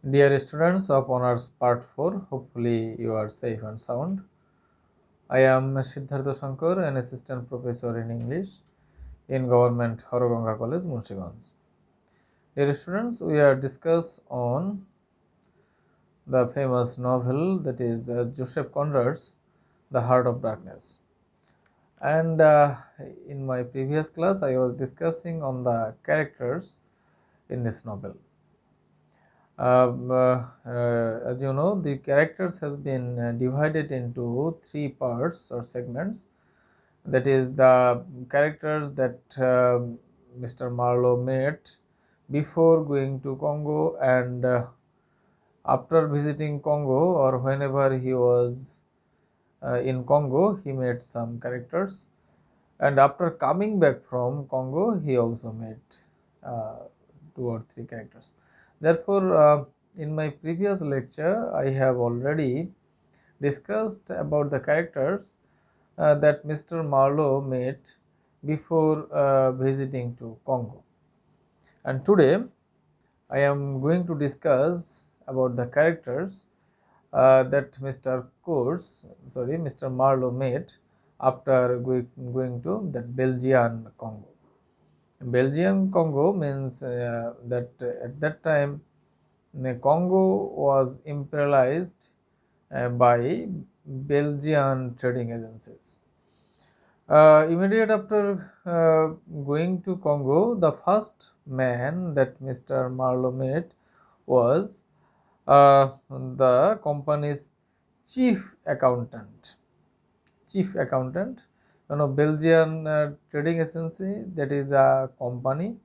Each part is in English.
Dear students of Honors Part 4, hopefully you are safe and sound. I am Siddhartha Shankar, an assistant professor in English in Government Horoganga College, Munshiganj. Dear students, we are discuss on the famous novel that is Joseph Conrad's The Heart of Darkness. And in my previous class, I was discussing on the characters in this novel. As you know, the characters has been divided into three parts or segments. That is the characters that Mr. Marlowe met before going to Congo and after visiting Congo, or whenever he was in Congo, he met some characters, and after coming back from Congo, he also met uh, two or three characters. Therefore, in my previous lecture, I have already discussed about the characters that Mr. Marlowe met before visiting to Congo. And today, I am going to discuss about the characters that Mr. Marlowe met after going to that Belgian Congo. Belgian Congo means that at that time the Congo was imperialized by Belgian trading agencies. Immediate after going to Congo, the first man that Mr. Marlowe met was the company's chief accountant. Chief accountant, Belgian trading agency, that is a company,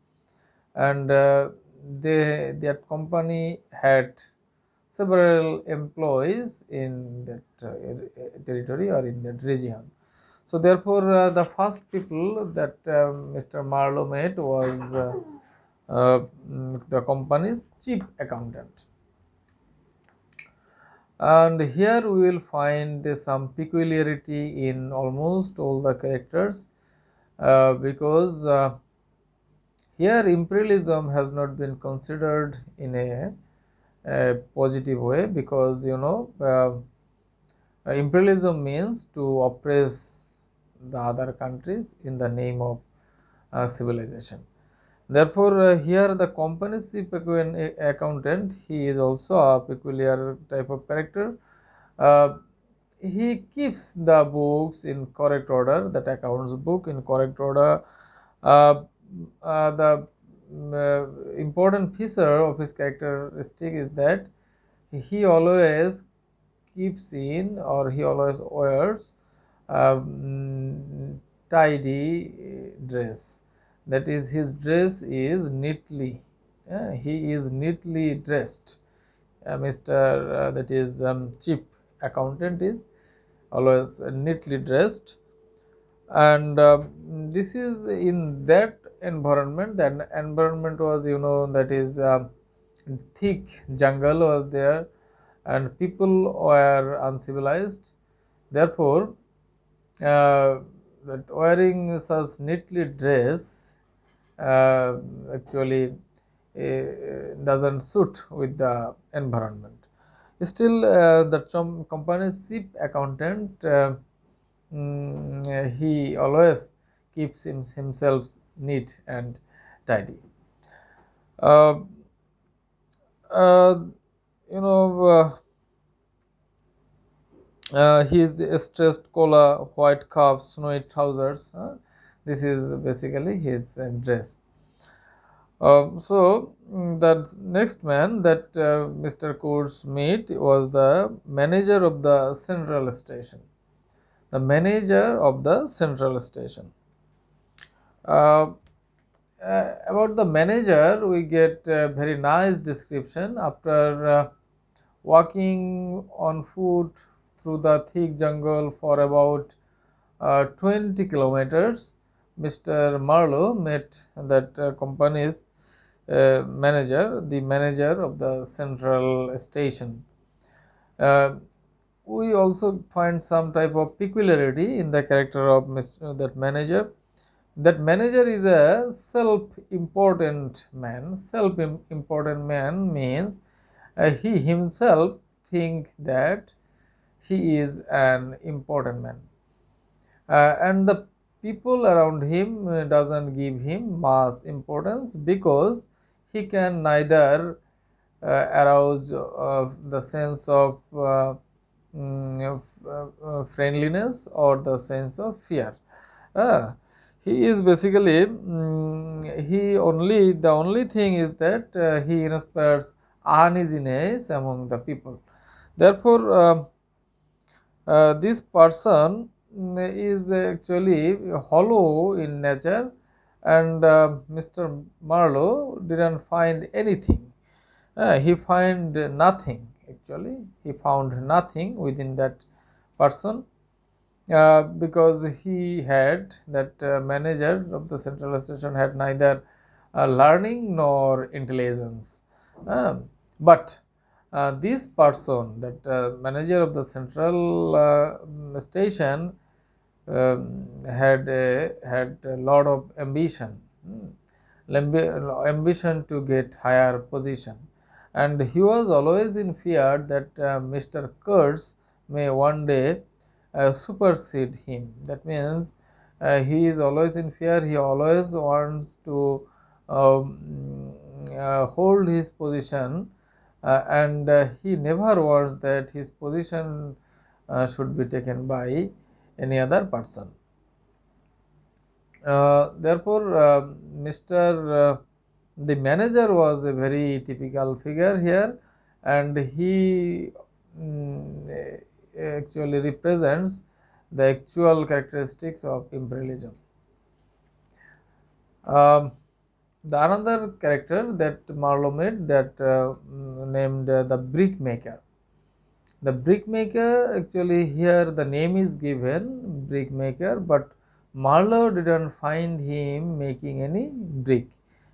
and that company had several employees in that territory or in that region. So therefore, the first people that Mr. Marlowe met was the company's chief accountant. And here we will find some peculiarity in almost all the characters because here imperialism has not been considered in a positive way, because imperialism means to oppress the other countries in the name of civilization. Therefore, here the company's chief accountant, he is also a peculiar type of character. Uh, he keeps the books in correct order, that accounts book in correct order. Uh, the important feature of his characteristic is that he always keeps in, or he always wears tidy dress. That is, his dress is neatly, he is neatly dressed. Mr. That is chief accountant is always neatly dressed, and this is in that environment. That environment was, that is thick jungle was there, and people were uncivilized. Therefore, that wearing such neatly dress actually doesn't suit with the environment. Still, the company's chief accountant, he always keeps himself neat and tidy. Uh, uh, you know, his stressed collar, white cuffs, snowy trousers. This is basically his dress. That next man that Mr. Kurz met was the manager of the central station. The manager of the central station. Uh, about the manager, we get a very nice description. After walking on foot through the thick jungle for about 20 kilometers, Mr. Marlowe met that company's manager, the manager of the central station. Uh, we also find some type of peculiarity in the character of that manager. That manager is a self-important man. Self-important man means he himself think that he is an important man, and the people around him doesn't give him much importance because he can neither arouse the sense of friendliness or the sense of fear. Uh, he is basically the only thing is that he inspires uneasiness among the people. Therefore, this person is actually hollow in nature, and Mr. Marlowe didn't find anything. He find nothing actually. He found nothing within that person because he had that manager of the central station had neither learning nor intelligence. But this person, that manager of the central station, had a lot of ambition, ambition to get higher position, and he was always in fear that Mr. Kurtz may one day supersede him. That means he is always in fear. He always wants to hold his position, and he never wants that his position should be taken by any other person. Therefore, Mr. The manager was a very typical figure here, and he actually represents the actual characteristics of imperialism. Um, the another character that Marlowe made, that named the brickmaker. The brickmaker, actually here the name is given brickmaker, but Marlowe didn't find him making any brick.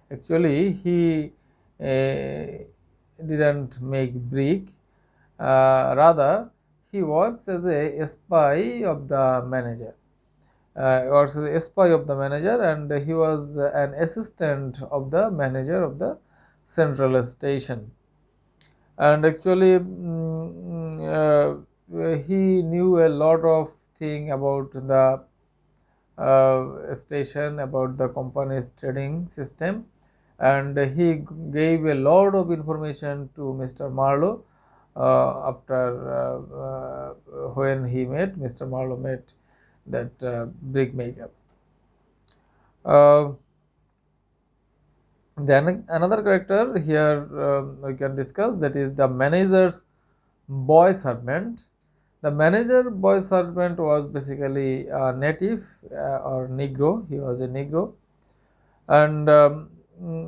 Actually, he didn't make brick. Rather, he works as a spy of the manager. Works as a spy of the manager, and he was an assistant of the manager of the central station. And actually, he knew a lot of thing about the station, about the company's trading system, and he gave a lot of information to Mr. Marlowe after when Mr. Marlowe met that brickmaker. Then another character here we can discuss, that is the manager's boy servant. The manager boy servant was basically a native or Negro. He was a Negro, and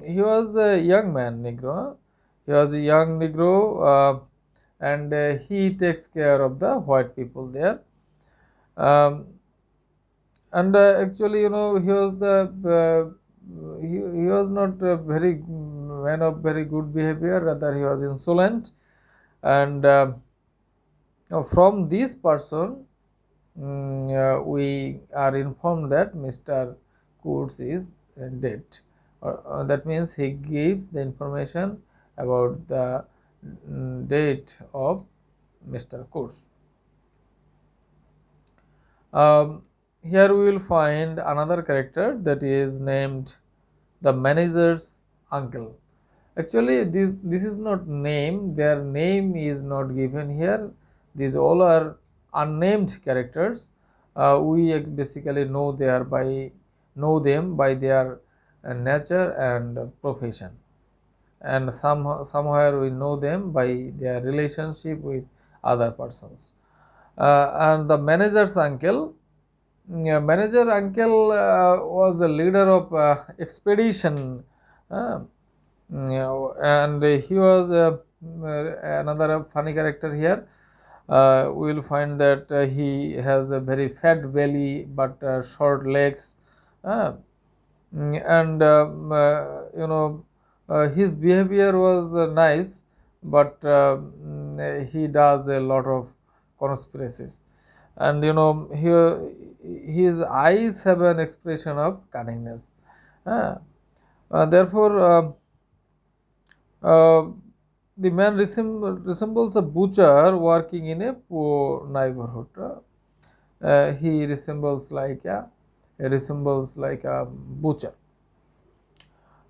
he was a young man, Negro. He was a young Negro, and he takes care of the white people there. Um, and actually, he was he was not a very man of very good behavior. Rather, he was insolent, and now from this person, we are informed that Mr. Kurtz is dead. That means he gives the information about the date of Mr. Kurtz. Here we will find another character that is named the manager's uncle. Actually, this is not name. Their name is not given here. These all are unnamed characters. We basically know them by their nature and profession, and somewhere we know them by their relationship with other persons. And the manager's uncle, manager uncle was the leader of expedition, uh, and he was another funny character here. We will find that he has a very fat belly but short legs, uh, and his behavior was nice, but he does a lot of conspiracies, and his eyes have an expression of cunningness. Uh, Therefore, uh, the man resembles a butcher working in a poor neighborhood. He resembles like a butcher.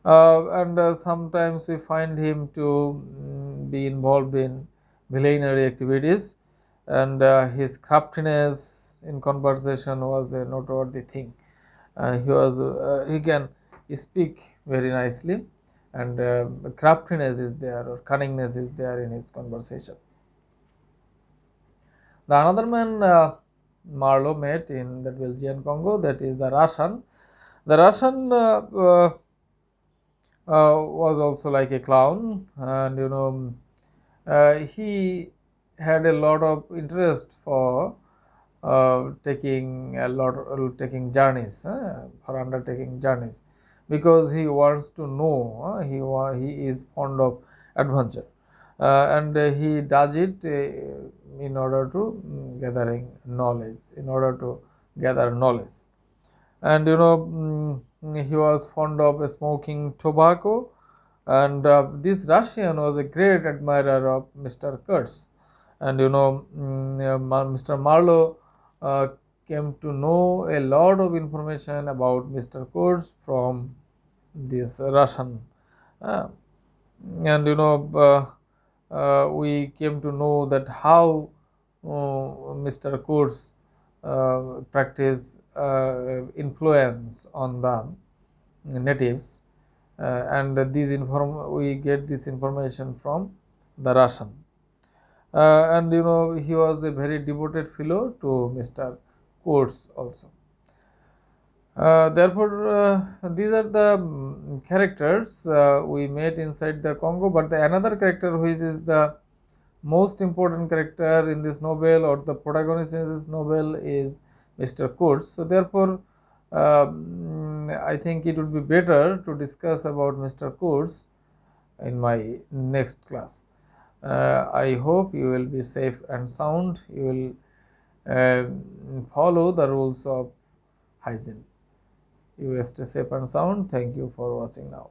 And sometimes we find him to be involved in villainary activities, and his craftiness in conversation was a noteworthy thing. He can speak very nicely, and craftiness is there, or cunningness is there in his conversation. The another man Marlowe met in the Belgian Congo, that is the Russian. The Russian was also like a clown, and he had a lot of interest for taking journeys, for undertaking journeys, because he wants to know. He is fond of adventure, and he does it in order to gather knowledge. And he was fond of smoking tobacco, and this Russian was a great admirer of Mr. Kurtz. And Mr. Marlowe uh, came to know a lot of information about Mr. Kurtz from this Russian. Uh, and we came to know that how Mr. Kurtz practice influence on the natives, and we get this information from the Russian. And he was a very devoted fellow to Mr. Kurtz also. Therefore, these are the characters we met inside the Congo. But another character which is the most important character in this novel, or the protagonist in this novel, is Mr. Kurtz. So therefore, I think it would be better to discuss about Mr. Kurtz in my next class. I hope you will be safe and sound. You will follow the rules of hygiene. You stay safe and sound. Thank you for watching now.